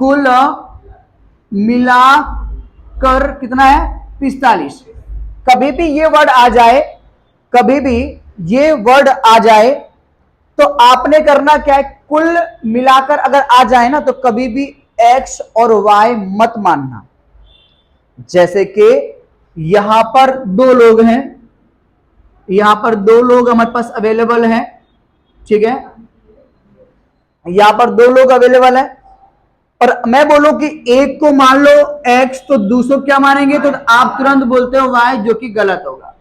कुल मिलाकर कितना है 45। कभी भी ये वर्ड आ जाए, कभी भी ये वर्ड आ जाए तो आपने करना क्या है, कुल मिलाकर अगर आ जाए ना तो कभी भी x और y मत मानना। जैसे कि यहां पर 2 लोग हैं, यहां पर 2 लोग हमारे पास अवेलेबल हैं, ठीक है, यहां पर 2 लोग अवेलेबल है और मैं बोलूं कि एक को मान लो x तो दूसरों क्या मानेंगे, तो आप तुरंत बोलते हो y, जो कि गलत होगा,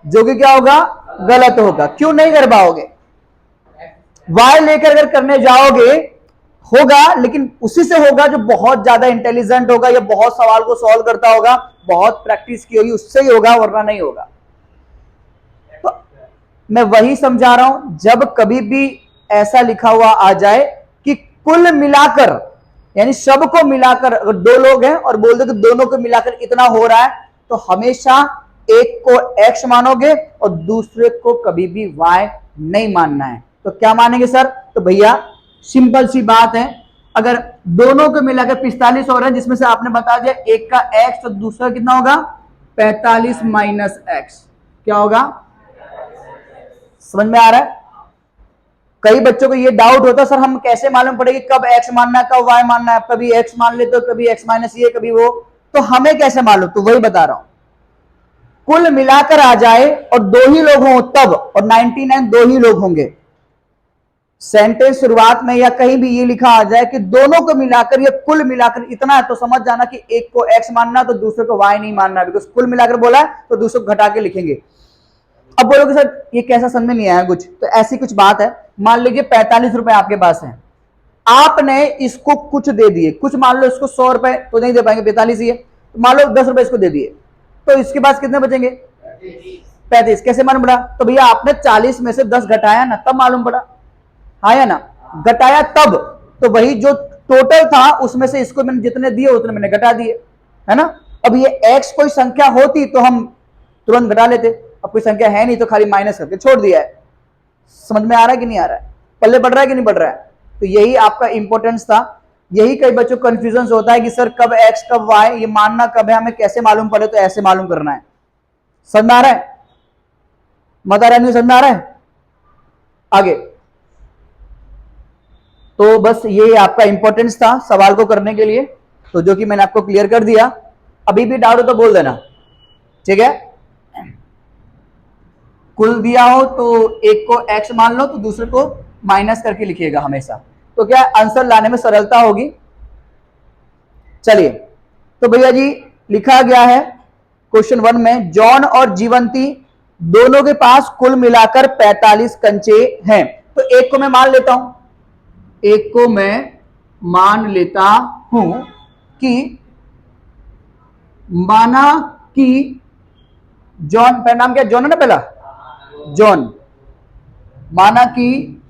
जो कि क्या होगा, गलत होगा। क्यों नहीं कर पाओगे, y लेकर अगर करने जाओगे होगा, लेकिन उसी से होगा जो बहुत ज्यादा इंटेलिजेंट होगा या बहुत सवाल को सॉल्व करता होगा, बहुत प्रैक्टिस की होगी, उससे ही होगा, वरना नहीं होगा। तो मैं वही समझा रहा हूं, जब कभी भी ऐसा लिखा हुआ आ जाए कि कुल मिलाकर, यानी सबको मिलाकर, अगर 2 लोग हैं और बोल दो कि दोनों को मिलाकर इतना हो रहा है, तो हमेशा एक को x मानोगे और दूसरे को कभी भी y नहीं मानना है। तो क्या मानेंगे सर, तो भैया सिंपल सी बात है, अगर दोनों को मिलाकर 45 हो रहे हैं, जिसमें से आपने बता दिया एक का x तो दूसरा कितना होगा 45 माइनस x, क्या होगा, समझ में आ रहा है। कई बच्चों को ये डाउट होता है सर हम कैसे मालूम पड़ेगी कब x मानना है कब y मानना है, कभी x मान लेते हो, कभी x माइनस ये, कभी वो, तो हमें कैसे मालूम, तो वही बता रहा हूं, कुल मिलाकर आ जाए और 2 ही लोग हों तब, और 99 2 ही लोग होंगे। सेंटेंस शुरुआत में या कहीं भी ये लिखा आ जाए कि दोनों को मिलाकर या कुल मिलाकर इतना है, तो समझ जाना कि एक को x मानना तो दूसरे को y नहीं मानना, बिकॉज कुल मिलाकर बोला है तो दूसरे को घटा के लिखेंगे। अब बोलोगे सर ये कैसा समझ में नहीं आया कुछ, तो ऐसी कुछ बात है, मान लीजिए 45 रुपए आपके पास है, आपने इसको कुछ दे दिए, कुछ मान लो इसको 100 रुपए तो नहीं दे पाएंगे, 45 ही है, तो मान लो 10 रुपए इसको दे दिए, तो इसके पास कितने बचेंगे 35। कैसे मालूम पड़ा, तो भैया आपने 40 में से 10 घटाया ना, तब मालूम पड़ा, हाँ या ना, घटाया तब, तो वही जो टोटल था उसमें से इसको मैंने जितने दिए उतने मैंने घटा दिए, है ना। अब ये x कोई संख्या होती तो हम तुरंत घटा लेते, अब कोई संख्या है नहीं तो खाली माइनस करके छोड़ दिया है। समझ में आ रहा है कि नहीं आ रहा है, पल्ले बढ़ रहा है कि नहीं बढ़ रहा है, तो यही आपका इंपॉर्टेंस था। यही कई बच्चों को कंफ्यूजन होता है कि सर कब x कब y, ये मानना कब है, हमें कैसे मालूम पड़े, तो ऐसे मालूम करना है। समझ में आ रहा है, मत आ रहा नहीं, समझ में आ रहा है, आगे। तो बस ये आपका इंपॉर्टेंस था सवाल को करने के लिए, तो जो कि मैंने आपको क्लियर कर दिया। अभी भी डाउट हो तो बोल देना, ठीक है। कुल दिया हो तो एक को x मान लो तो दूसरे को माइनस करके लिखिएगा हमेशा, तो क्या आंसर लाने में सरलता होगी। चलिए, तो भैया जी लिखा गया है क्वेश्चन 1 में, जॉन और जीवंती दोनों के पास कुल मिलाकर 45 कंचे हैं। तो एक को मैं मान लेता हूं, एक को मैं मान लेता हूं कि, माना कि जॉन, पहला नाम क्या, जॉन है ना पहला, जॉन, माना कि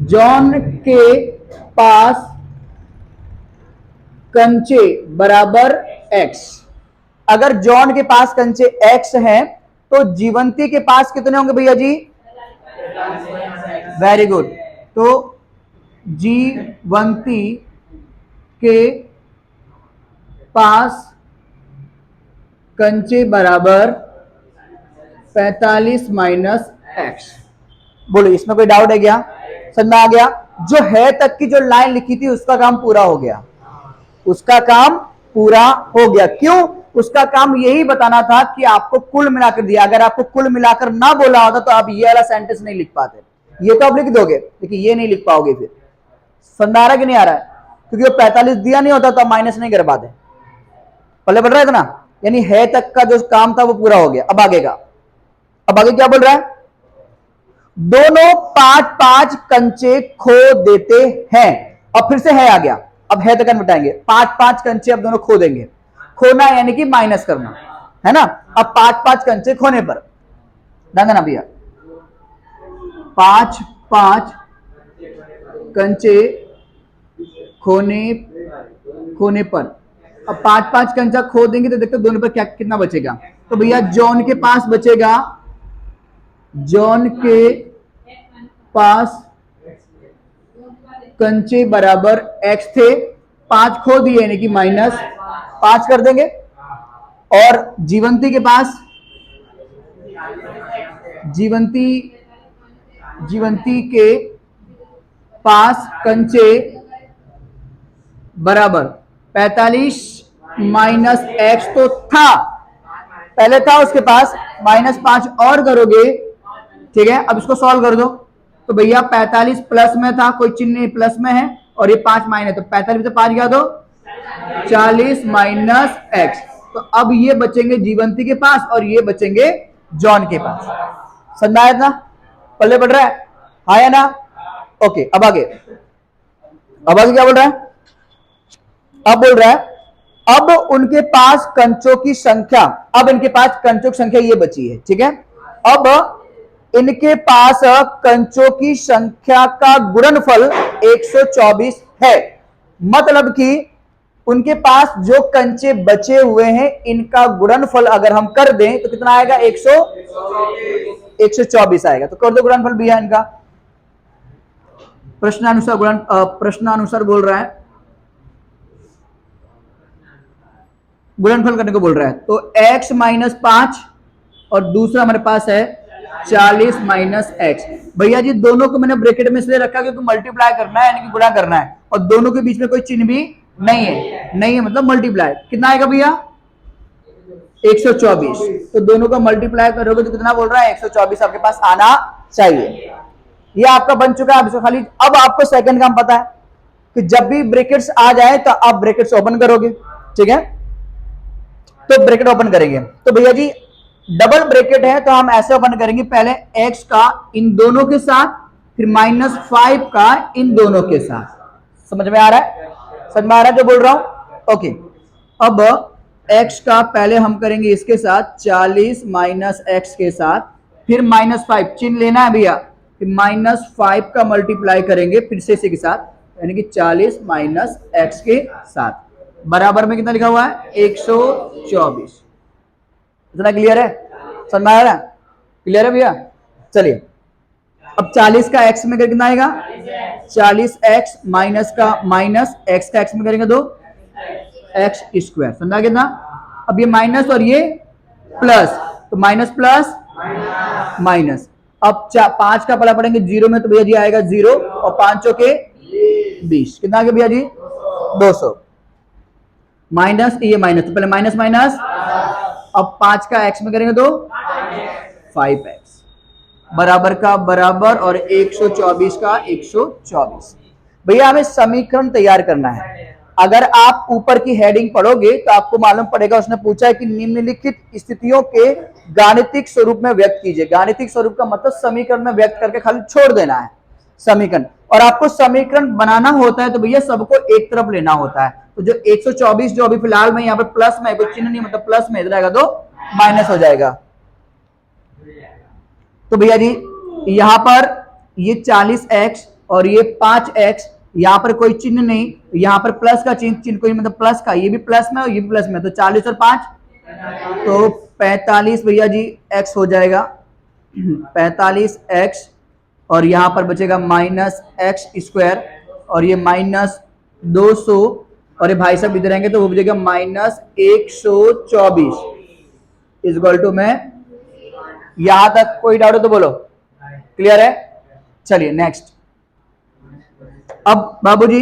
जॉन के पास कंचे बराबर x। अगर जॉन के पास कंचे x हैं तो जीवंती के पास कितने होंगे भैया जी, वेरी गुड, तो जीवंती के पास कंचे बराबर 45 माइनस x। बोलो इसमें कोई डाउट है क्या, समझ में आ गया। जो है तक की जो लाइन लिखी थी उसका काम पूरा हो गया, उसका काम पूरा हो गया। क्यों, उसका काम यही बताना था कि आपको कुल मिलाकर दिया, अगर आपको कुल मिलाकर ना बोला होता तो आप ये वाला सेंटेंस नहीं लिख पाते, ये तो आप लिख दोगे लेकिन ये नहीं लिख पाओगे। फिर समझ आ रहा है कि नहीं आ रहा है, क्योंकि वो 45 दिया नहीं होता तो आप माइनस नहीं कर पाते, पल्ले बढ़ रहा है इतना, यानी है तक का जो काम था वो पूरा हो गया। अब आगे का, अब आगे क्या बोल रहा है, दोनों 5-5 कंचे खो देते हैं। अब फिर से है आ गया, अब है तक मिटाएंगे, 5-5 कंचे अब दोनों खो देंगे, खोना यानी कि माइनस करना, है ना। अब 5-5 कंचे खोने पर, ध्यान देना भैया, 5-5 कंचे खोने पर, अब 5-5 कंचा खो देंगे तो देखते दोनों पर क्या कितना बचेगा। तो भैया जॉन के पास बचेगा, जॉन के पास कंचे बराबर x थे, 5 खो दिए यानी कि -5 कर देंगे। और जीवंती के पास जीवंती के पास कंचे बराबर 45 माइनस x तो था, पहले था उसके पास, -5 और करोगे, ठीक है। अब इसको सॉल्व कर दो तो भैया 45 प्लस में था, कोई चिन्ह नहीं, प्लस में है, और ये 5 माइनस, तो 45 से 5 गया तो 40 माइनस x। तो अब ये बचेंगे जीवंती के पास और ये बचेंगे जॉन के पास। समझ आया ना? पल्ले बढ़ रहा है, हाँ या ना? ओके, अब आगे क्या बोल रहा है? अब बोल रहा है अब उनके पास कंचों की संख्या, अब इनके पास कंचों की संख्या ये बची है, ठीक है। अब इनके पास कंचों की संख्या का गुणनफल 124 है, मतलब कि उनके पास जो कंचे बचे हुए हैं इनका गुणनफल अगर हम कर दें तो कितना आएगा? 124 आएगा। तो कर दो गुणनफल भैया इनका, प्रश्नानुसार बोल रहा है, गुणनफल करने को बोल रहा है। तो x -5 और दूसरा हमारे पास है 40 माइनस x। भैया जी दोनों को मैंने ब्रैकेट में इसलिए रखा क्योंकि मल्टीप्लाई करना है, यानी कि गुणा करना है, और दोनों के बीच में कोई चिन्ह भी नहीं है मतलब मल्टीप्लाई। कितना आएगा भैया? 124। तो दोनों का मल्टीप्लाई करोगे तो कितना बोल रहा है? 124 आपके पास आना चाहिए। ये आपका बन चुका है। इसको खाली अब आपको सेकंड काम पता है कि जब भी ब्रैकेट्स आ जाए तो आप ब्रैकेट्स ओपन करोगे, ठीक है। तो ब्रैकेट ओपन करेंगे तो भैया जी डबल ब्रैकेट है तो हम ऐसे ओपन करेंगे, पहले x का इन दोनों के साथ, फिर -5 का इन दोनों के साथ। समझ में आ रहा है? समझ में आ रहा है जो बोल रहा हूं? ओके, अब x का पहले हम करेंगे इसके साथ 40 माइनस x के साथ, फिर -5 चिन्ह लेना है भैया, फिर -5 का मल्टीप्लाई करेंगे फिर से इसी के साथ, यानी कि 40 माइनस x के साथ, बराबर में कितना लिखा हुआ है? 124। इतना क्लियर है? समझ में आ रहा है? क्लियर है भैया? चलिए अब 40 का x में कितना आएगा? 40x माइनस का माइनस x का x में करेंगे तो x²। समझा कितना? अब ये माइनस और ये प्लस, तो माइनस प्लस माइनस। अब 5 का पला पड़ेंगे 0 में तो भैया जी आएगा 0, और 5 के 20, कितना आ गया भैया जी? 200 माइनस ये माइनस, तो पहले माइनस माइनस, अब 5 का x में करेंगे तो 5x बराबर का बराबर और 124 का 124। भैया हमें समीकरण तैयार करना है। अगर आप ऊपर की हेडिंग पढ़ोगे तो आपको मालूम पड़ेगा, उसने पूछा है कि निम्नलिखित स्थितियों के गाणितिक स्वरूप में व्यक्त कीजिए। गाणितिक स्वरूप का मतलब समीकरण में व्यक्त करके खाली छोड़ देना है समीकरण, और आपको समीकरण बनाना होता है तो भैया सबको एक तरफ लेना होता है। तो जो 124 जो अभी फिलहाल में यहाँ पे प्लस में, कोई चिन्ह नहीं मतलब प्लस में इधर आएगा तो माइनस हो जाएगा। तो भैया जी यहां पर ये 40x और ये 5x, यहां पर कोई चिन्ह नहीं, यहां पर प्लस का चिन्ह कोई मतलब प्लस का, ये भी प्लस में और ये भी प्लस में, तो 40 और 5 तो 45 भैया जी x हो जाएगा, 45x, और यहां पर बचेगा -x², और ये -200, और ये भाई साहब इधर आएंगे तो वो बचेगा -124 इक्वल टू में। यहां तक कोई डाउट हो तो बोलो, क्लियर है? चलिए नेक्स्ट। अब बाबूजी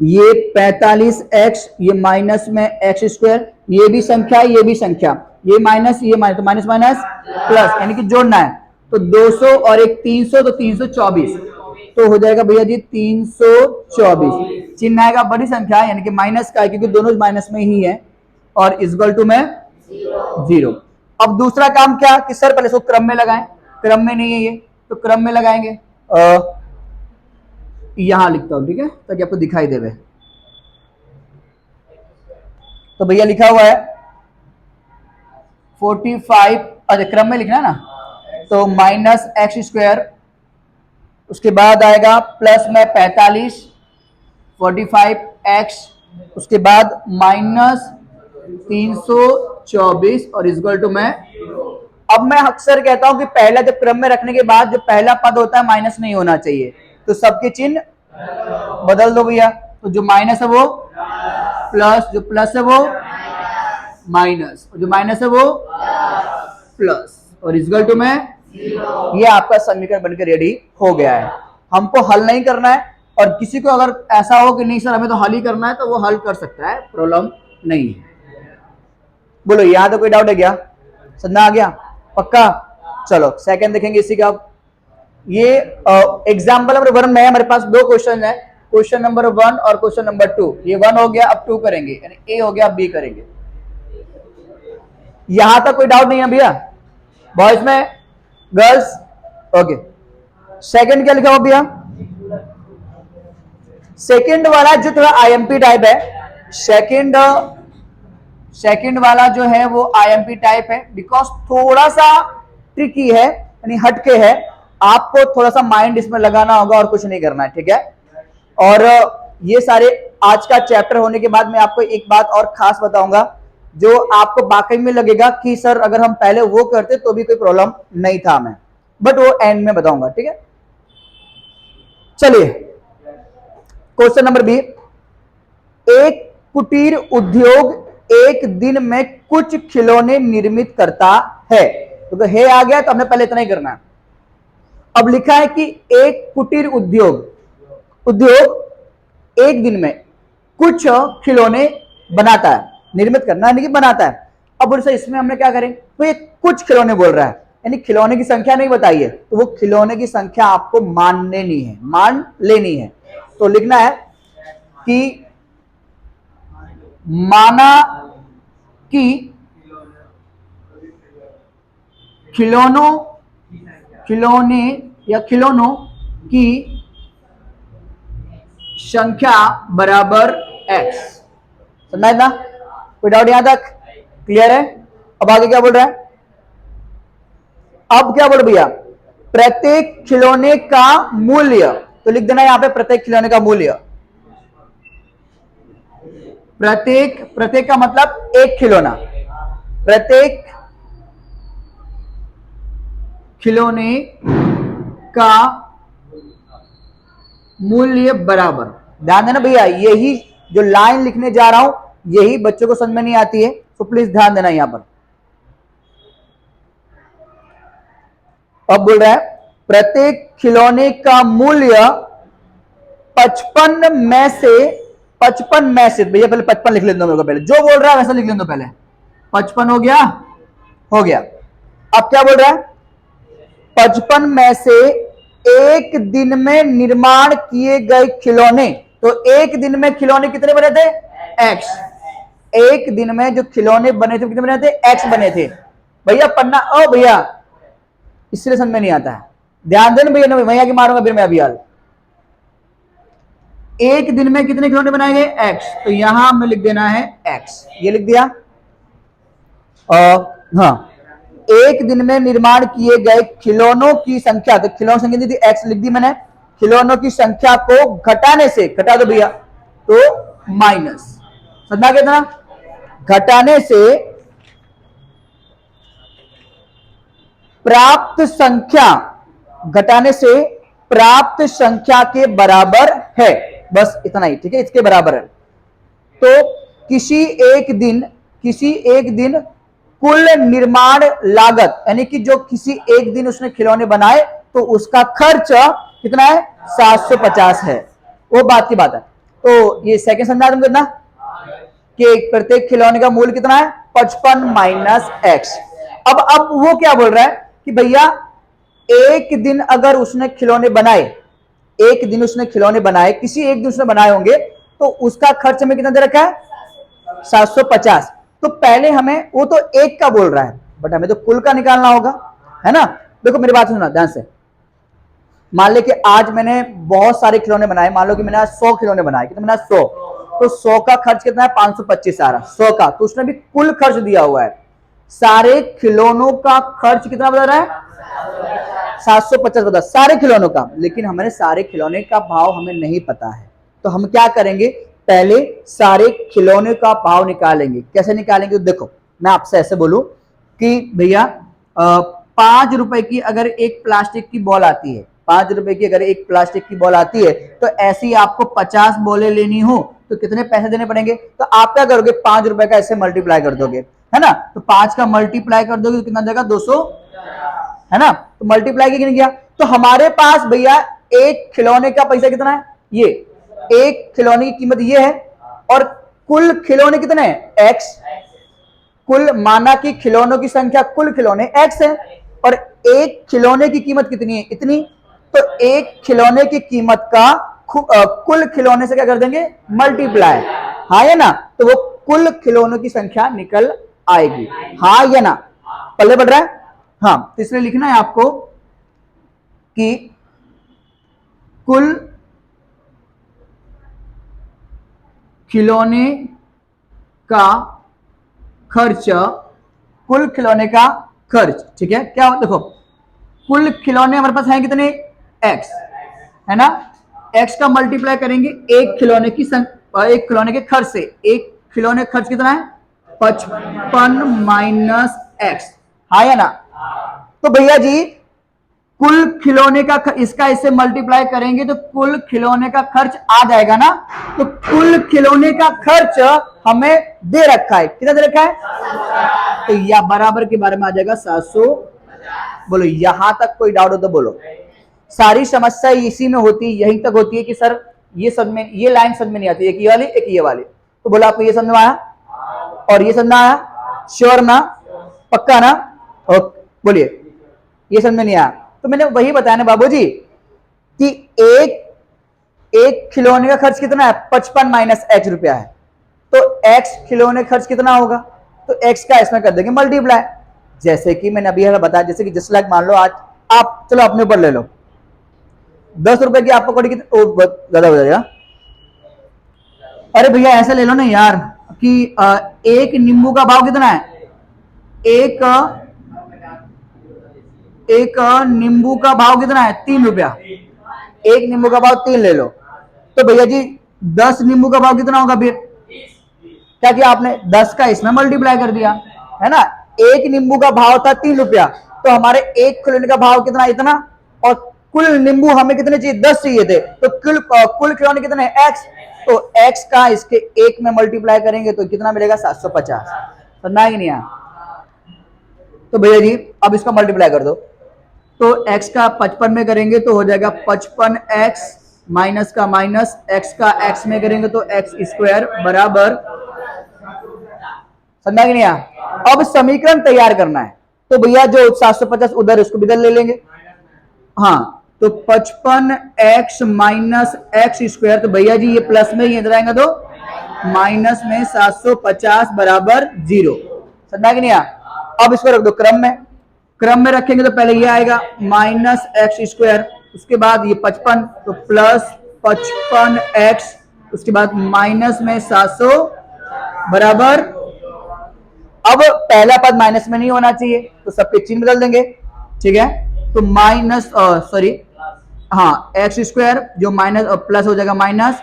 ये 45x, ये माइनस में x², ये भी संख्या ये भी संख्या, ये माइनस ये माइनस, तो माइनस माइनस प्लस, यानी कि जोड़ना है। तो 200 और एक 300, तो 324, तो हो जाएगा भैया जी 324। चिन्ह आएगा बड़ी संख्या यानी कि माइनस का, क्योंकि दोनों माइनस में ही है, और इक्वल टू में 0। अब दूसरा काम क्या कि सर पहले इसको क्रम में लगाएं, क्रम में नहीं है ये तो क्रम में लगाएंगे। यहां लिखता हूं, ठीक है, ताकि आपको दिखाई देवे। तो भैया लिखा हुआ है 45, अच्छा क्रम में लिखना है ना, तो -x², उसके बाद आएगा प्लस में 45, 45x, उसके बाद -324 और इक्वल टू में। अब मैं अक्सर कहता हूं कि पहला जब क्रम में रखने के बाद जो पहला पद होता है माइनस नहीं होना चाहिए, तो सबके चिन्ह बदल दो भैया, तो जो माइनस है वो प्लस, जो प्लस है वो माइनस, और जो माइनस है वो प्लस, और इक्वल टू में ये आपका समीकरण बनकर रेडी हो गया है। हमको हल नहीं करना है, और किसी को अगर ऐसा हो कि नहीं सर हमें तो हल ही करना है, तो वो हल कर सकता है, प्रॉब्लम नहीं है। बोलो यहां तो कोई डाउट है क्या? समझ आ गया पक्का? चलो सेकंड देखेंगे इसी का। ये एग्जाम्पल नंबर 1 में हमारे पास दो क्वेश्चन है, क्वेश्चन नंबर 1 और क्वेश्चन नंबर 2। ये 1 हो गया, अब 2 करेंगे, यानी ए हो गया, अब बी करेंगे। यहां तक कोई डाउट नहीं है भैया? बॉयज में, गर्ल्स? ओके। सेकंड क्या लिखा हुआ भैया? सेकंड वाला जो थोड़ा आईएमपी टाइप है, सेकंड वाला जो है वो आईएमपी टाइप है, बिकॉज थोड़ा सा ट्रिकी है, यानी हटके है। आपको थोड़ा सा माइंड इसमें लगाना होगा और कुछ नहीं करना है, ठीक है? और ये सारे आज का चैप्टर होने के बाद मैं आपको एक बात और खास बताऊंगा, जो आपको वाकई में लगेगा कि सर अगर हम पहले वो करते तो भी कोई प्रॉब्लम नहीं था हमें, बट वो एंड में बताऊंगा, ठीक है? चलिए क्वेश्चन नंबर बी। एक कुटीर उद्योग एक दिन में कुछ खिलौने निर्मित करता है, तो है आ गया, तो हमने पहले इतना ही करना है। अब लिखा है कि एक कुटीर उद्योग एक दिन में कुछ खिलौने बनाता है, निर्मित करना यानी कि बनाता है। अब इसमें हमने क्या करें, तो ये कुछ खिलौने बोल रहा है, यानी खिलौने की संख्या नहीं बताई है, तो वो खिलौने की संख्या आपको मान लेनी है। तो लिखना है कि माना कि खिलौनों की संख्या बराबर x। समझा ना? कोई डाउट यहां तक? क्लियर है? अब आगे क्या बोल रहा है? अब क्या बोल भैया? प्रत्येक खिलौने का मूल्य, तो लिख देना यहां पे प्रत्येक खिलौने का मूल्य। प्रत्येक का मतलब एक खिलौना, प्रत्येक खिलौने का मूल्य बराबर। ध्यान देना भैया, यही जो लाइन लिखने जा रहा हूं यही बच्चों को समझ में नहीं आती है, तो प्लीज ध्यान देना यहां पर। अब बोल रहा है प्रत्येक खिलौने का मूल्य 55 में से भैया पहले 55 लिख लेते हैं, पहले जो बोल रहा है वैसा लिख लेते, पहले 55 हो गया। अब क्या बोल रहा है? 55 में से एक दिन में निर्माण किए गए खिलौने, तो एक दिन में खिलौने कितने बने थे? x। एक दिन में जो खिलौने बने थे कितने बने थे? x बने थे। भैया पन्ना ओ भैया इसलिए समझ में नहीं आता है, ध्यान देना भैया, भैया की मारूंगा फिर मैं अभी यार। एक दिन में कितने खिलौने बनाए गए? x, तो यहां हमें लिख देना है x, ये लिख दिया। हाँ, एक दिन में निर्माण किए गए खिलौनों की संख्या, तो खिलौनों की संख्या थी x, लिख दी मैंने। खिलौनों की संख्या को घटाने से, घटा दो भैया, तो माइनस, समझा कितना? घटाने से प्राप्त संख्या के बराबर है, बस इतना ही, ठीक है? इसके बराबर है। तो किसी एक दिन कुल निर्माण लागत, यानी कि जो किसी एक दिन उसने खिलौने बनाए तो उसका खर्च कितना है? 750 है, वो बात की बात है। तो ये सेकंड समझा तुम कितना कि प्रत्येक खिलौने का मूल्य कितना है? 55 माइनस x। अब वो क्या बोल रहा है कि भैया एक दिन अगर उसने खिलौने बनाए, किसी एक दिन उसने बनाए होंगे, तो उसका खर्च हमें कितना दे रखा है? 750। तो पहले हमें, वो तो एक का बोल रहा है, बट हमें तो कुल का निकालना होगा, है ना? देखो मेरी बात सुनना ध्यान से। मान ले कि आज मैंने बहुत सारे खिलौने बनाए, मान लो कि मैंने आज 100 खिलौने बनाए, कितने बनाए? 100। तो 100 का खर्च कितना है? 525 आ रहा, 100 का, तो उसने भी कुल खर्च दिया हुआ है। सारे खिलौनों का खर्च कितना बता रहा है? 750 बता, सारे खिलौनों का। लेकिन हमें सारे खिलौने का भाव हमें नहीं पता है, तो हम क्या करेंगे? पहले सारे खिलौने का भाव निकालेंगे। कैसे निकालेंगे? तो देखो मैं आपसे ऐसे बोलूं कि भैया 5 रुपए की अगर एक प्लास्टिक की बॉल आती है, ₹5 की अगर एक प्लास्टिक की बॉल आती है तो ऐसी आपको 50 बॉलें लेनी हो तो कितने पैसे देने पड़ेंगे? तो आप क्या करोगे, ₹5 का ऐसे मल्टीप्लाई कर दोगे, है ना। तो 5 का मल्टीप्लाई कर दोगे तो कितना देगा, 200, है ना। तो मल्टीप्लाई कितने किया, तो हमारे पास भैया एक खिलौने का पैसा कितना है, ये एक खिलौने की कीमत ये है, और कुल खिलौने कितने हैं, x। कुल माना कि खिलौनों की संख्या, कुल खिलौने x है, और एक खिलौने की कीमत कितनी है, इतनी। तो एक खिलौने की कीमत का कुल खिलौने से क्या कर देंगे, मल्टीप्लाई, हाँ या ना। तो वो कुल खिलौनों की संख्या निकल आएगी, हाँ या ना, पल्ले बढ़ रहा है। हाँ, तो इसलिए लिखना है आपको कि कुल खिलौने का खर्च, कुल खिलौने का खर्च, ठीक है। क्या देखो, कुल खिलौने हमारे पास हैं कितने, x, है ना। x का मल्टीप्लाई करेंगे एक खिलौने की एक खिलौने के खर्च से। एक खिलौने खर्च कितना है, 55 माइनस x, हाँ या ना। तो भैया जी कुल खिलौने का इसका इससे मल्टीप्लाई करेंगे तो कुल खिलौने का खर्च आ जाएगा ना। तो कुल खिलौने का खर्च हमें दे रखा है, कितना दे रखा है, तो या बराबर के बारे में आ जाएगा 700। बोलो यहां तक कोई डाउट हो तो बोलो। सारी समस्या इसी में होती है, यहीं तक होती है कि सर ये समझ में, ये लाइन समझ में नहीं आती, एक ये वाली एक ये वाली। तो बोलो आपको ये समझ में आया और ये समझ में आया, श्योर ना, पक्का ना, ओके बोलिए ये समझ में नहीं आया। तो मैंने वही बताया ना बाबूजी कि एक खिलौने का खर्च कितना है, 55 माइनस x रुपया है। तो x खिलौने खर्च कितना होगा, तो x का इसमें कर देंगे मल्टीप्लाई। जैसे कि मैंने अभी बताया, जैसे कि जस्ट लाइक मान लो आज आप, चलो अपने ऊपर ले लो, ₹10 की आपको कड़ी कितनी, ज्यादा हो जाएगा। अरे भैया ऐसे ले लो ना यार कि एक नींबू का भाव कितना है, एक नींबू का भाव कितना है, ₹3। एक नींबू का भाव 3 ले लो, तो भैया जी 10 नींबू का भाव कितना होगा, फिर क्या किया आपने, 10 का इसमें मल्टीप्लाई कर दिया, है ना। एक नींबू का भाव था ₹3, तो हमारे एक खिलौने का भाव कितना, इतना, और कुल नींबू हमें कितने चाहिए, 10 चाहिए थे, तो कुल खिलौने कितने, x। तो x का इसके एक में मल्टीप्लाई करेंगे तो कितना मिलेगा, 750। समझना है कि नहीं आया। तो भैया जी अब इसका मल्टीप्लाई कर दो, तो x का 55 में करेंगे तो हो जाएगा 55x माइनस का माइनस, x का x में करेंगे तो x² बराबर, समझा कि नहीं आया। अब समीकरण तैयार करना है, तो भैया जो 750 उधर उसको इधर ले लेंगे, हाँ। तो 55x माइनस x², तो भैया जी ये प्लस में ही इधर आएंगे तो माइनस में 750 बराबर 0, समझा कि नहीं आया। अब इसको रख दो क्रम में रखेंगे तो पहले ये आएगा माइनस x², उसके बाद ये 55, तो प्लस 55x, उसके बाद माइनस में 700 बराबर, अब पहला पद माइनस में नहीं होना चाहिए तो सबके चिन्ह बदल देंगे, ठीक है। तो माइनस सॉरी हाँ x² जो माइनस और प्लस हो जाएगा माइनस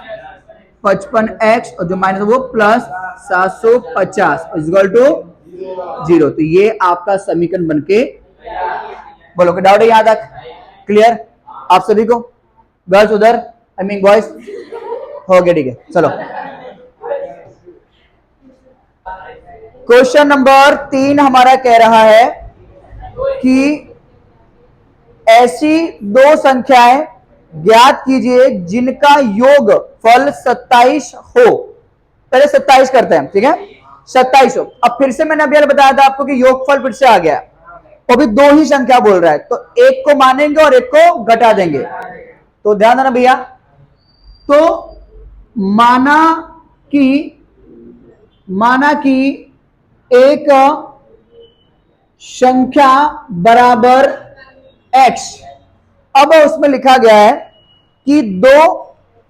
55x, और जो माइनस वो प्लस 750 इक्वल टू 0। तो ये आपका समीकरण बनके, बोलो कि डाउट है यहां तक क्लियर आप सभी को, गर्ल्स उधर, आई मीन बॉयज, हो गया, ठीक है। चलो क्वेश्चन नंबर 3 हमारा कह रहा है कि ऐसी दो संख्याएं ज्ञात कीजिए जिनका योग फल 27 हो। पहले 27 करते हैं, ठीक है, 27 हो। अब फिर से मैंने अभी बताया था आपको कि योगफल फिर से आ गया, तो अभी दो ही संख्या बोल रहा है, तो एक को मानेंगे और एक को घटा देंगे। तो ध्यान देना भैया, तो माना कि एक संख्या बराबर x। अब उसमें लिखा गया है कि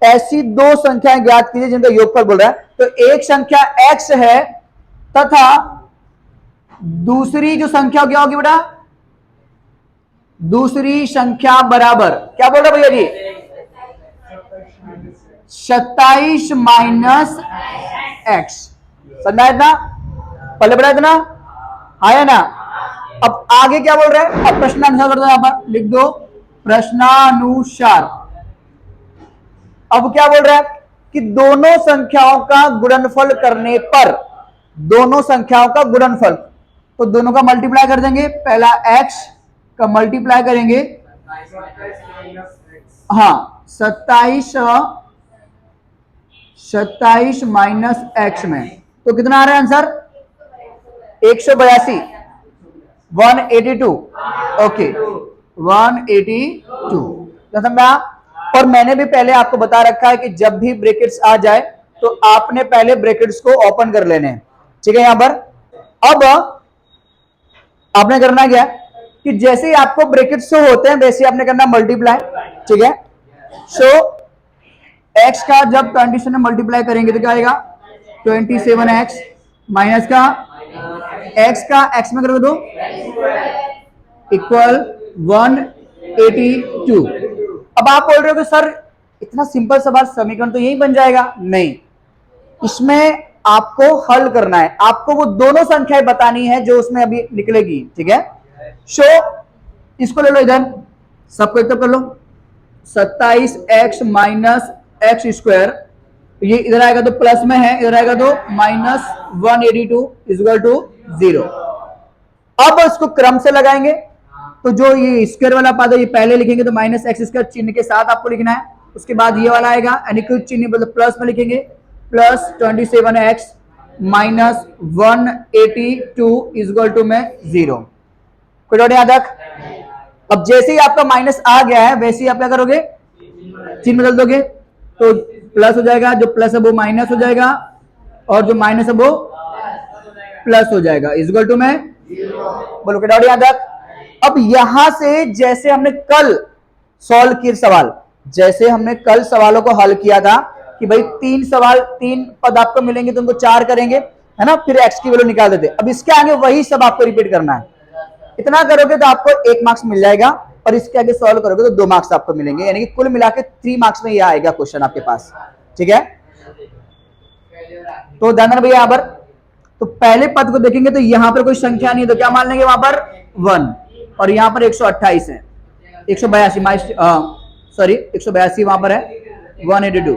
ऐसी दो संख्याएं ज्ञात कीजिए जिनका योगफल बोल रहा है। तो एक संख्या x है तथा दूसरी जो संख्या क्या होगी बेटा, दूसरी संख्या बराबर क्या बोल रहा भैया जी, 27 माइनस x। समझा इतना, पहले बड़ा इतना आया ना। अब आगे क्या बोल रहे हैं, अब प्रश्न आंसर कर दो, यहां पर लिख दो प्रश्नानुसार। अब क्या बोल रहा है कि दोनों संख्याओं का गुणनफल करने पर, दोनों संख्याओं का गुणनफल, तो दोनों का मल्टीप्लाई कर देंगे। पहला x का मल्टीप्लाई करेंगे, हाँ 27 माइनस x में, तो कितना आ रहा है आंसर? 182, 182, ओके 182। समझा? और मैंने भी पहले आपको बता रखा है कि जब भी ब्रैकेट्स आ जाए तो आपने पहले ब्रैकेट्स को ओपन कर लेने हैं, ठीक है। यहां पर अब आपने करना क्या कि जैसे ही आपको ब्रैकेट्स शो होते हैं वैसे आपने करना मल्टीप्लाई, ठीक है। सो x का जब 20 से मल्टीप्लाई करेंगे तो क्या आएगा? 27x माइनस का x का x में करोगे तो इक्वल 182। अब आप बोल रहे हो कि सर इतना सिंपल सवाल, समीकरण तो यही बन जाएगा। नहीं, इसमें आपको हल करना है, आपको वो दोनों संख्याएं बतानी है जो उसमें अभी निकलेगी, ठीक है। सो इसको ले लो इधर, सबको एक तो कर लो, 27x माइनस एक्स स्क्वायर, ये इधर आएगा तो प्लस में है, इधर आएगा तो माइनस 182 इक्वल टू 0। अब इसको क्रम से लगाएंगे, तो जो ये स्क्वायर वाला पद है ये पहले लिखेंगे, तो माइनस एक्स स्क्वायर चिन्ह के साथ आपको लिखना है। उसके बाद ये वाला आएगा, यानी कि चिन्ह मतलब प्लस में लिखेंगे, plus 27x minus 182 equal to में 0। कोई डाउट यहाँ तक? अब जैसे ही आपका माइनस आ गया है वैसे ही आप क्या करोगे? चिन्ह बदल दोगे, तो प्लस हो जाएगा, जो प्लस है वो माइनस हो जाएगा, और जो माइनस है वो प्लस हो जाएगा, इक्वल टू में। बोलो कोई डाउट यहाँ तक? अब यहां से जैसे हमने कल सॉल्व किए सवाल, जैसे हमने कल सवालों को हल किया था कि भाई 3 सवाल 3 पद आपको मिलेंगे तो उनको 4 करेंगे, है ना, फिर x की वैल्यू निकाल देते। अब इसके आगे वही सब आपको रिपीट करना है। इतना करोगे तो आपको 1 मार्क्स मिल जाएगा, और इसके आगे सॉल्व करोगे तो 2 मार्क्स आपको मिलेंगे, यानी कि कुल मिला के 3 मार्क्स में ये आएगा क्वेश्चन आपके पास, ठीक है। तो ध्यान रखना भैया, यहां पर तो पहले पद को देखेंगे तो यहां पर कोई संख्या नहीं है, तो क्या मान लेंगे? वहां पर 1, और यहां पर 128 है, 182 सॉरी 182 वहां पर है, 182।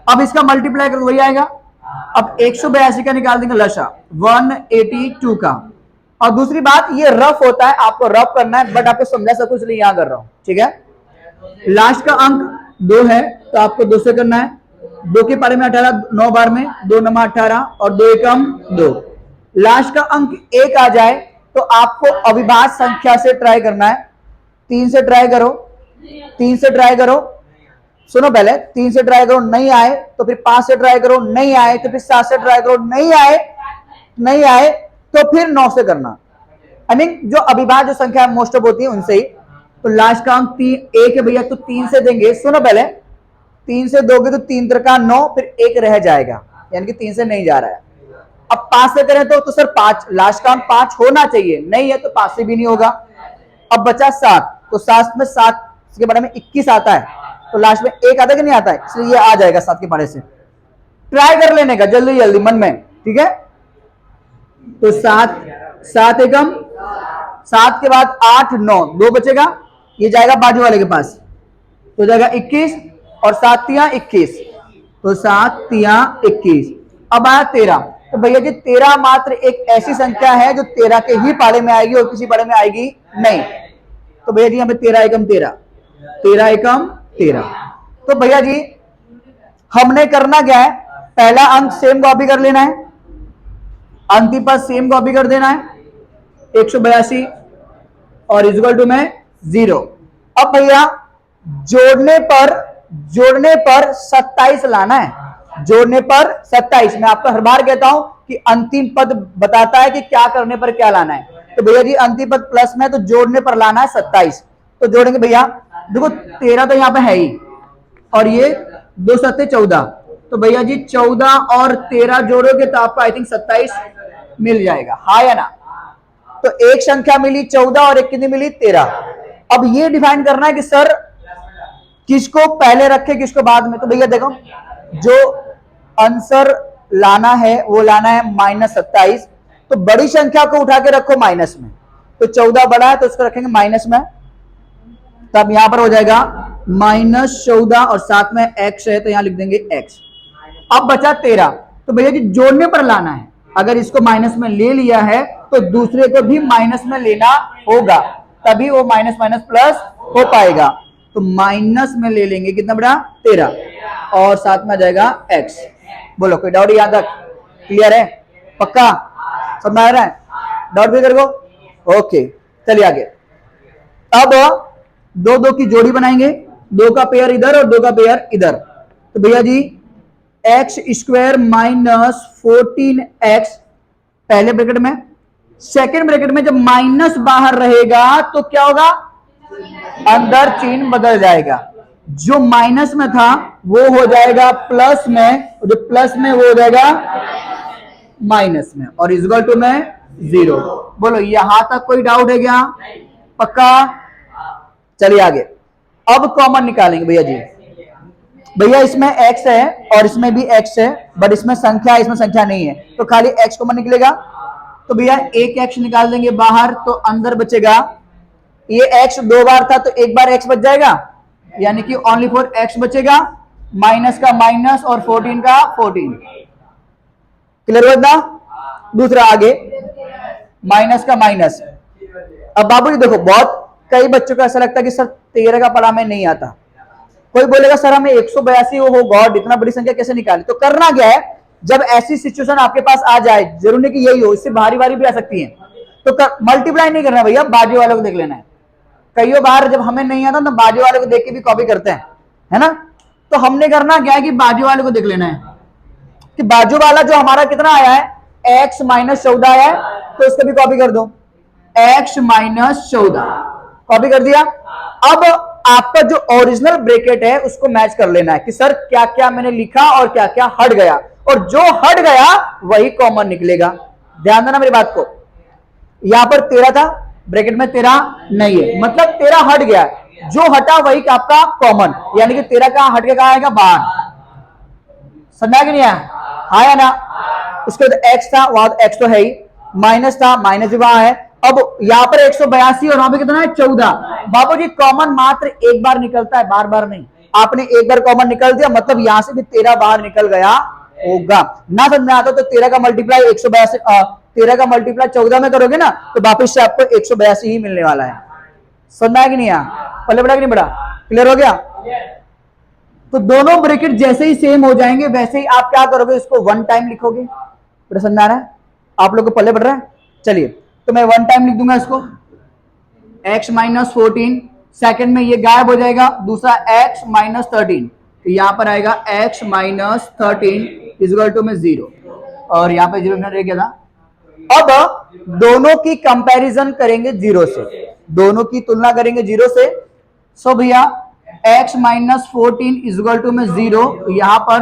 अब इसका मल्टीप्लाई करो वही आएगा। अब 182 का निकाल देंगे लसा 182 का। और दूसरी बात, ये रफ होता है, आपको रफ करना है, बट आपको समझा सब कुछ नहीं, यहां कर रहा हूं, ठीक है। लास्ट का अंक 2 है तो आपको 2 से करना है, 2 के पारे में 18, 9 बार में 2 नमा 18 और 2 एकम 2। लास्ट का अंक 1 आ जाए तो आपको अविभाज्य संख्या से ट्राई करना है। 3 से ट्राई करो, 3 से ट्राई करो, सुनो पहले, 3 से ट्राई करो, नहीं आए तो फिर 5 से ट्राई करो, नहीं आए तो फिर 7 से ट्राई करो, नहीं आए तो फिर 9 से करना। आई मीन जो अविभाज्य संख्या मोस्ट ऑफ होती है उनसे ही। तो लास्ट का अंक 1 है भैया, तो 3 से देंगे। सुनो पहले, 3 से दोगे तो 3 त्रिका 9, फिर 1 रह जाएगा, यानी कि 3 से नहीं जा रहा है। अब 5 से करें तो सर 5, लास्ट का अंक 5 होना चाहिए, नहीं है तो 5 से भी नहीं होगा। अब बचा 7, तो 7 में 7 के बारे में 21 आता है, तो लास्ट में 1 आता है कि नहीं आता है, इसलिए ये आ जाएगा 7 के बारे से। ट्राई कर लेने का जल्दी जल्दी मन में, ठीक है। तो 7 एकम 7 के बाद 8 9, 2 बचेगा, ये जाएगा बाजू वाले के पास, तो जाएगा 21, और 7 तिया 21, तो 7 तिया 21। अब आया 13, तो भैया जी 13 मात्र एक ऐसी संख्या है जो 13 के ही पारे में आएगी और किसी पारे में आएगी नहीं। तो भैया जी यहाँ पे 13 एकम 13, 13 एकम 13। तो भैया जी हमने करना क्या है, पहला अंक सेम कॉपी कर लेना है, अंतिम पद सेम कॉपी कर देना है, 182 और इक्वल टू में 0। अब भैया जोड़ने पर 27 लाना है, जोड़ने पर 27। मैं आपको हर बार कहता हूं कि अंतिम पद बताता है कि क्या करने पर क्या लाना है। तो भैया जी अंतिम पद प्लस में, तो जोड़ने पर लाना है 27, तो जोड़ेंगे भैया। देखो 13 तो यहां पे है ही, और ये 2 7 14, तो भैया जी 14 और 13 जोड़ोगे तो आपको आई थिंक 27 मिल जाएगा, हाँ या ना। तो एक संख्या मिली 14 और एक कितनी मिली 13। अब ये डिफाइन करना है कि सर किसको पहले रखे किसको बाद में। तो भैया देखो जो आंसर लाना है वो लाना है -27, तो बड़ी संख्या को उठा के रखो माइनस में, तो 14 बड़ा है तो उसको रखेंगे माइनस में, तब यहां पर हो जाएगा -14 और साथ में x है तो यहां लिख देंगे x। अब बचा 13, तो भैया जी जोड़ने पर लाना है। अगर इसको माइनस में ले लिया है तो दूसरे को भी माइनस में लेना होगा, तभी वो माइनस माइनस प्लस हो पाएगा। तो माइनस में ले लेंगे कितना बड़ा 13 और साथ में आ जाएगा x। बोलो कोई डाउट यहां तक क्लियर है? पक्का समझ आ रहा है? डाउट भी कर को ओके, चलिए आगे। अब दो दो की जोड़ी बनाएंगे, दो का पेयर इधर और दो का पेयर इधर। तो भैया जी एक्स स्क्वायर माइनस 14x पहले ब्रैकेट में, सेकेंड ब्रैकेट में जब माइनस बाहर रहेगा तो क्या होगा, अंदर चिन्ह बदल जाएगा। जो माइनस में था वो हो जाएगा प्लस में, जो प्लस में वो हो जाएगा माइनस में, और इक्वल टू में 0। बोलो यहां तक कोई डाउट है क्या? पक्का? चलिए आगे। अब कॉमन निकालेंगे भैया जी। भैया इसमें x है और इसमें भी x है, बट इसमें संख्या है, इसमें संख्या नहीं है, तो खाली x कॉमन निकलेगा। तो भैया एक x निकाल देंगे बाहर तो अंदर बचेगा, ये x दो बार था तो एक बार x बच जाएगा, यानी कि ओनली फॉर x बचेगा, माइनस का माइनस और 14 का 14। क्लियर हुआ ना? दूसरा आगे माइनस का माइनस। अब बाबू जी देखो, बहुत कई बच्चों को ऐसा लगता है कि सर 13 का पढ़ा में नहीं आता। कोई बोलेगा सर हमें 182 हो गॉड इतना बड़ी संख्या कैसे निकाले? तो करना क्या है, जब ऐसी सिचुएशन आपके पास आ जाए, जरूरी नहीं कि यही हो, इससे भारी भारी भी आ सकती है, तो मल्टीप्लाई नहीं करना भैया, बाजू वालों को देख लेना है। कई बार जब हमें नहीं आता तो बाजू वाले को देख के भी कॉपी करते हैं, है ना? तो हमने करना क्या है कि बाजू वाले को देख लेना है कि बाजू वाला जो हमारा कितना आया है, x माइनस 14 आया है, तो इसको भी कॉपी कर दो, x माइनस 14 कॉपी कर दिया। अब आपका जो ओरिजिनल ब्रैकेट है उसको मैच कर लेना है कि सर क्या क्या मैंने लिखा और क्या क्या हट गया, और जो हट गया वही कॉमन निकलेगा। ध्यान देना मेरी बात को। यहां पर 13 था, ब्रैकेट में 13 नहीं है, मतलब 13 हट गया, जो हटा वही आपका कॉमन, यानी कि 13 का हट के कहा आएगा बाहर। समझा कि नहीं आया? हाँ या ना? उसके बाद x था, वहां x तो है ही, माइनस था, माइनस भी वहां है। अब यहां पर 182 और वहां पे कितना है 14। बाबूजी कॉमन मात्र एक बार निकलता है, बार बार नहीं। आपने एक बार कॉमन निकल दिया मतलब यहां से भी 13 बाहर निकल गया होगा। ना समझ में आता तो 13 का मल्टीप्लाई 182 13 का मल्टीप्लाई 14 में करोगे ना तो वापिस से आपको 182 ही मिलने वाला है। समझा है कि नहीं? पहले बड़ा कि नहीं बड़ा? क्लियर हो गया? तो दोनों ब्रैकेट जैसे ही सेम हो जाएंगे वैसे ही आप क्या करोगे, इसको वन टाइम लिखोगे। बड़ा समझ आ रहा है? आप लोग को पहले बढ़ रहा है? चलिए तो मैं वन टाइम लिख दूंगा इसको, x माइनस 14, सेकेंड में ये गायब हो जाएगा, दूसरा x माइनस 13, तो यहां पर आएगा x माइनस 13 इक्वल टू में 0, और यहां पर 0 रह गया था। अब दोनों की कंपैरिजन करेंगे 0 से, दोनों की तुलना करेंगे 0 से। सो भैया x माइनस 14 इक्वल टू में 0, यहां पर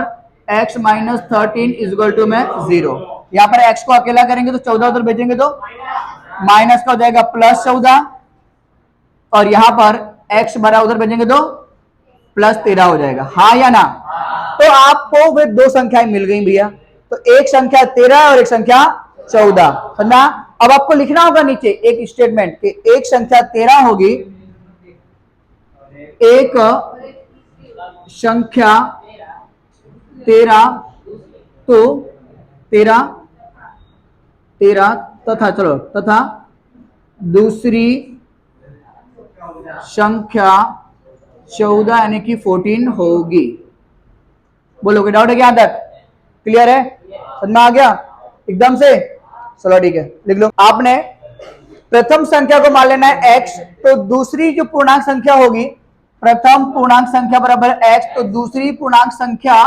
x माइनस 13 इक्वल टू में 0। यहां पर x को अकेला करेंगे तो 14 उधर भेजेंगे तो माइनस का हो जाएगा प्लस 14, और यहां पर x भरा उधर भेजेंगे तो प्लस 13 हो जाएगा। हाँ या ना? तो आपको वे दो संख्याएं मिल गई भैया, तो एक संख्या 13 और एक संख्या 14। समझा? अब आपको लिखना होगा नीचे एक स्टेटमेंट कि एक संख्या 13 होगी, एक संख्या 13 तो 13 तथा चलो तथा दूसरी संख्या 14 यानी कि 14 होगी। बोलोगे डाउट है क्या? यहां तक क्लियर है? समझ में आ गया एकदम से? चलो ठीक है, लिख लो। आपने प्रथम संख्या को मान लेना है x, तो दूसरी जो पूर्णांक संख्या होगी, प्रथम पूर्णांक संख्या बराबर x, तो दूसरी पूर्णांक संख्या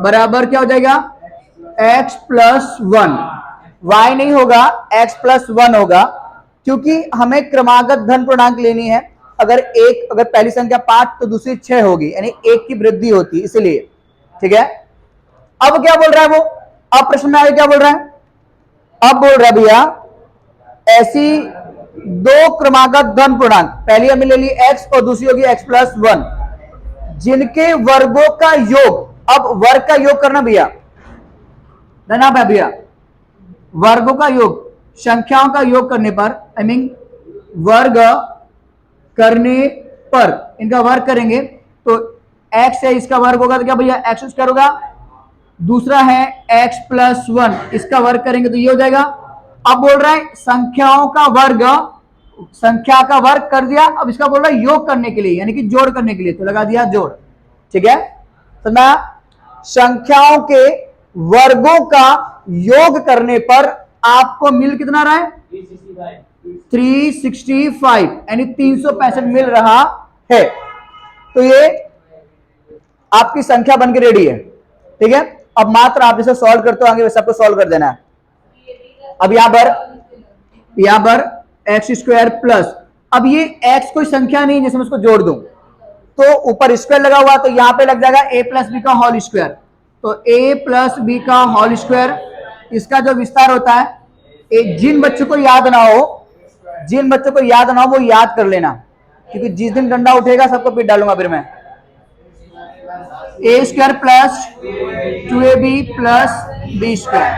बराबर क्या हो जाएगा, x प्लस 1। y नहीं होगा, x प्लस 1 होगा, क्योंकि हमें क्रमागत धन पूर्णांक लेनी है। अगर पहली संख्या 5 तो दूसरी 6 होगी, यानी 1 की वृद्धि होती है, इसलिए। ठीक है? अब क्या बोल रहा है वो? अब प्रश्न में आगे क्या बोल रहा है? अब बोल रहा है भैया ऐसी दो क्रमागत धन पूर्णांक, पहली हमने ले ली x और दूसरी होगी x प्लस 1, जिनके वर्गों का योग, अब वर्ग का योग करना भैया, ना भैया वर्गों का योग, संख्याओं का योग करने पर, आई मीन वर्ग करने पर इनका वर्ग करेंगे तो x है, इसका वर्ग होगा तो क्या भैया एक्स स्क्वायर होगा। दूसरा है x प्लस 1, इसका वर्ग करेंगे तो ये हो जाएगा। अब बोल रहा है संख्याओं का वर्ग, संख्या का वर्ग कर दिया, अब इसका बोल रहा है योग करने के लिए यानी कि जोड़ करने के लिए, तो लगा दिया जोड़। ठीक है, तो मैं संख्याओं के वर्गों का योग करने पर आपको मिल कितना रहा है 365 यानी 365 मिल रहा है। तो ये आपकी संख्या बन के रेडी है। ठीक है, अब मात्र आप इसे सॉल्व करते हो, आगे सबको सॉल्व कर देना है। अब यहां पर एक्स स्क्वायर प्लस, अब ये एक्स कोई संख्या नहीं जैसे मैं उसको जोड़ दूं तो ऊपर स्क्वायर लगा हुआ तो यहां पे लग जाएगा a प्लस बी का होल स्क्वायर, तो a प्लस बी का होल स्क्वायर। इसका जो विस्तार होता है, जिन बच्चों को याद ना हो वो याद कर लेना, क्योंकि जिस दिन डंडा उठेगा सबको पीट डालूंगा फिर मैं। A square plus 2ab plus B square,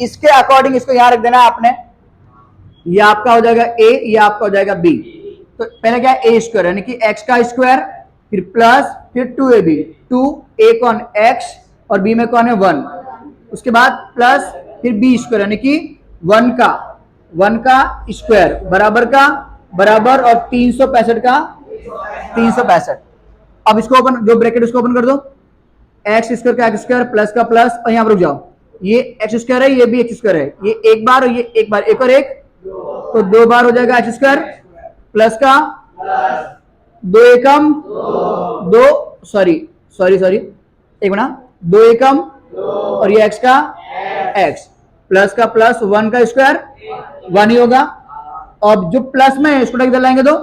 इसके अकॉर्डिंग इसको यहां रख देना है आपने। ये आपका हो जाएगा a, ये आपका हो जाएगा b। तो पहले क्या है a स्क्वायर यानी कि x का स्क्वायर, फिर प्लस, फिर 2ab, 2 a कौन x और b में कौन है 1, उसके बाद प्लस, फिर b स्क्वायर यानी कि 1 का स्क्वायर बराबर का बराबर और 365 का 365। अब इसको ओपन, जो ब्रैकेट उसको ओपन कर दो, एक्स स्क्वायर का एक्स स्क्वायर प्लस का प्लस, और यहां पर रुक जाओ, ये एक्स स्क्वायर है, ये भी एक्स स्क्वायर है, ये एक बार और ये एक बार, एक और एक, तो 2 बार हो जाएगा एक्स स्क्वायर प्लस का 2 एकम 2, सॉरी एक बना 2 एकम और ये एक्स का एक्स प्लस का प्लस 1 का स्क्वायर 1 ही होगा। अब जो प्लस में इसको किधर लाएंगे तो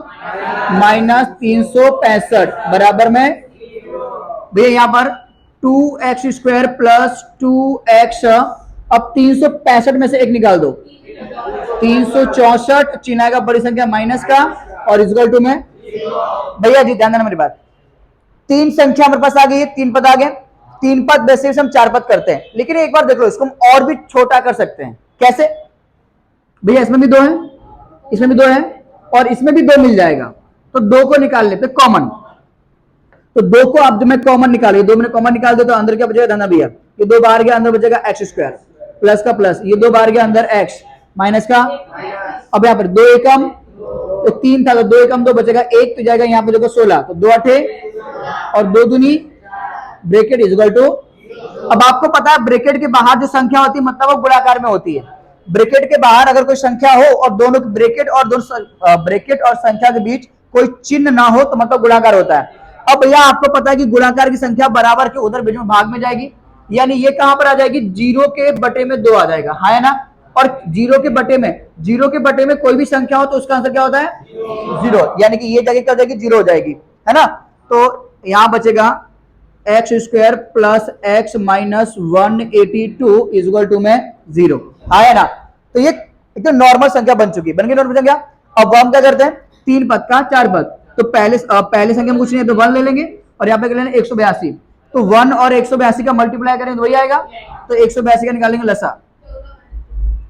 माइनस 365 बराबर में भैया यहां पर 2x स्क्वायर प्लस 2x, अब 365 में से एक निकाल दो, 364 चिन्ह आएगा बड़ी संख्या माइनस का और इक्वल टू में। भैया जी ध्यान देना मेरी बात, 3 संख्या हमारे पास आ गई है, 3 पद आ गए, 3 पद बेसिस हम 4 पद करते हैं, लेकिन एक बार देख लो इसको हम और भी छोटा कर सकते हैं। कैसे भैया, इसमें भी 2 है, इसमें भी 2 है और इसमें भी 2 मिल जाएगा, तो 2 को निकाल लेते कॉमन। तो 2 को आप जब मैं कॉमन निकालिए, 2 मैंने कॉमन निकाल दे तो अंदर क्या बचेगा धना भैया, ये 2 बाहर गया, अंदर बचेगा एक्स स्क्वायर प्लस का प्लस, ये 2 बाहर गया अंदर एक्स माइनस का। अब यहाँ पर 2 एकम तो 3 था, तो 2 एकम 2 बचेगा 1, तो जाएगा यहाँ पर देखो 16, तो 2 अठे और 2 दूनी ब्रैकेट इज इक्वल टू। अब आपको पता है ब्रैकेट के बाहर जो संख्या होती है मतलब वो गोलाकार में होती है। ब्रैकेट के बाहर अगर कोई संख्या हो और दोनों ब्रैकेट और संख्या के बीच कोई चिन्ह ना हो तो मतलब गोलाकार होता है। अब भैया आपको पता है कि गोलाकार की संख्या बराबर के उधर बीच में भाग में जाएगी, यानी ये कहां पर आ जाएगी 0 के बटे में 2 आ जाएगा, है ना। और 0 के बटे में कोई भी संख्या हो तो उसका आंसर क्या होता है 0, यानी कि ये जगह क्या हो जाएगी 0 हो जाएगी, है ना। तो यहां बचेगा x square plus x minus 182 is equal to में 0 आया ना। तो ये एकदम नॉर्मल संख्या बन चुकी है, बन गई नॉर्मल संख्या। अब हम क्या करते हैं 3 पद का 4 पद, तो पहले संख्या में कुछ नहीं है तो 1 ले लेंगे और यहाँ पे कर लेंगे 182, तो 1 और 182 का मल्टीप्लाई करेंगे तो वही आएगा, तो 182 का निकालेंगे लसा,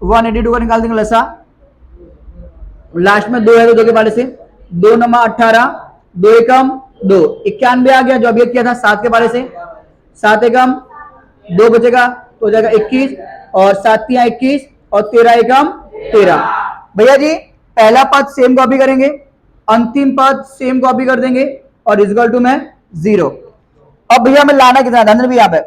182 का निकाल देंगे लसा, लास्ट में 2 है तो 2 के बारे से 2 नमा 18, 2 एकम 2, 91 आ गया जो अभी किया था 7 के बारे से, 7 एकम 2 बचेगा तो हो जाएगा 21 और 7 तिया 21 और 13 एकम 13। भैया जी पहला पद सेम कॉपी करेंगे, अंतिम पद सेम कॉपी कर देंगे और इक्वल टू में 0। अब भैया हमें लाना कितना धन भी, यहाँ पे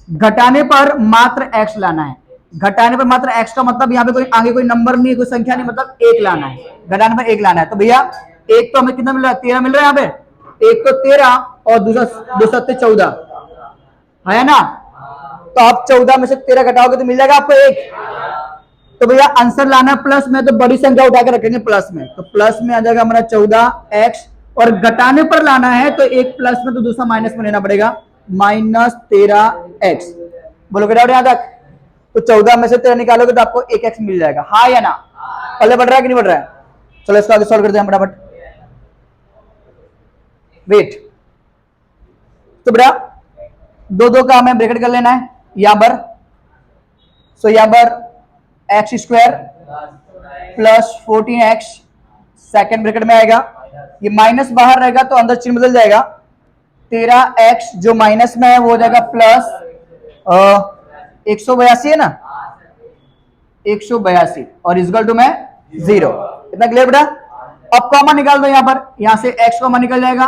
घटाने पर मात्र x लाना है, घटाने पर मात्र x का मतलब यहाँ पे कोई आगे कोई नंबर नहीं है, कोई संख्या नहीं, मतलब 1 लाना है, घटाने पर 1 लाना है। तो भैया एक तो हमें कितना मिल रहा है 13 मिल रहा है, यहाँ पे एक तो 13 और दूसरा 2 7 14 है ना। तो आप 14 में से 13 घटाओगे तो मिल जाएगा आपको 1। तो भैया आंसर लाना है प्लस में, तो बड़ी संख्या उठा के रखेंगे प्लस में, तो प्लस में आ जाएगा हमारा 14x, और घटाने पर लाना है तो एक प्लस में तो दूसरा माइनस में लेना पड़ेगा, माइनस 13x। बोलोगे डाउट यहां तक? तो 14 में से 13 निकालोगे तो आपको 1x मिल जाएगा, हाँ या ना। पहले बढ़ रहा है कि नहीं बढ़ रहा है? चलो इसको आगे सॉल्व करते हैं फटाफट। वेट, तो बेटा 2 का हमें ब्रैकेट कर लेना है यहां पर, सो यहां पर x square plus 14x second bracket में आएगा ये माइनस बाहर रहेगा तो अंदर चिन्ह बदल जाएगा। 13x जो माइनस में है वो हो जाएगा प्लस 182 है ना, 182 और इक्वल टू में 0। इतना क्लियर बेटा। अब कॉमन निकाल दो, यहां पर, यहां से x कॉमन निकल जाएगा,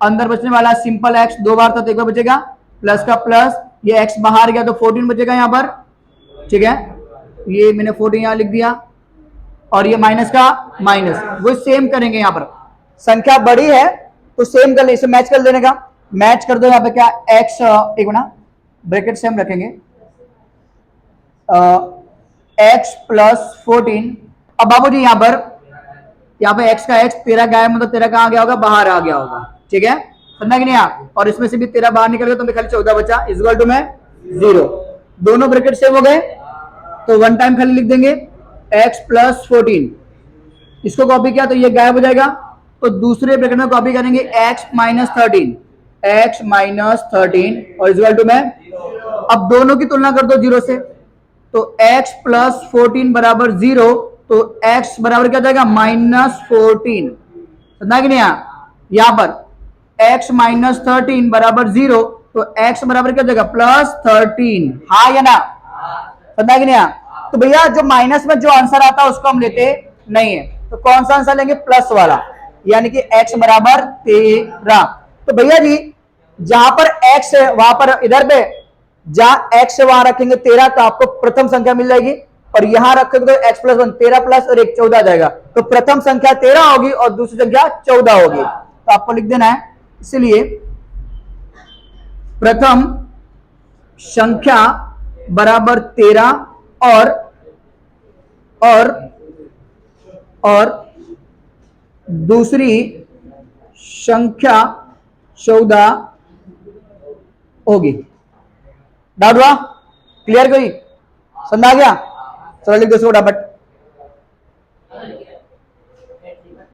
अंदर बचने वाला सिंपल x 2 बार था तो एक बार बचेगा, प्लस का प्लस, ये x बाहर गया तो 14 बचेगा यहां पर, ठीक है। ये मैंने 14 यहां लिख दिया और ये माइनस का माइनस, वो सेम करेंगे। यहां पर संख्या बड़ी है तो सेम कर ले, इसे मैच कर देने का, मैच कर दो। यहां पे क्या x, एक मिनट ब्रैकेट सेम रखेंगे, x प्लस 14। अब बाबूजी यहाँ पे x का x, 13 गायब मतलब 13 कहां गया होगा, बाहर आ गया होगा, ठीक है, समझा कि नहीं आप। और इसमें से भी 13 बाहर निकल गया तो खाली 14 बचा, इक्वल टू में 0। दोनों ब्रैकेट सेम हो गए तो वन टाइम खाली लिख देंगे x प्लस 14, इसको कॉपी किया तो ये गायब हो जाएगा, तो दूसरे ब्रैकेट में कॉपी करेंगे x माइनस 13, x माइनस 13 और इक्वल टू में, अब दोनों की तुलना कर दो 0 से, तो x प्लस 14 बराबर 0, तो x बराबर क्या जाएगा, माइनस 14, समझा कि नहीं। यहां पर x माइनस 13 बराबर 0, तो x बराबर क्या जाएगा, प्लस 13, हाँ या ना, समझा कि नहीं। तो भैया जो माइनस में जो आंसर आता है उसको हम लेते नहीं है, तो कौन सा आंसर लेंगे, प्लस वाला, यानी कि x बराबर 13। तो भैया जी जहां पर x है वहां पर, इधर पे जहां x है वहां रखेंगे 13 तो आपको प्रथम संख्या मिल जाएगी, और यहां रखेंगे तो x प्लस 1, 13 प्लस और 1 14 जाएगा, तो प्रथम संख्या 13 होगी और दूसरी संख्या 14 होगी, तो आपको लिख देना है। इसलिए प्रथम संख्या बराबर 13 और दूसरी संख्या 14 होगी। डाउट हुआ, क्लियर कोई, समझ आ गया, चलो लिख दो फटाफट।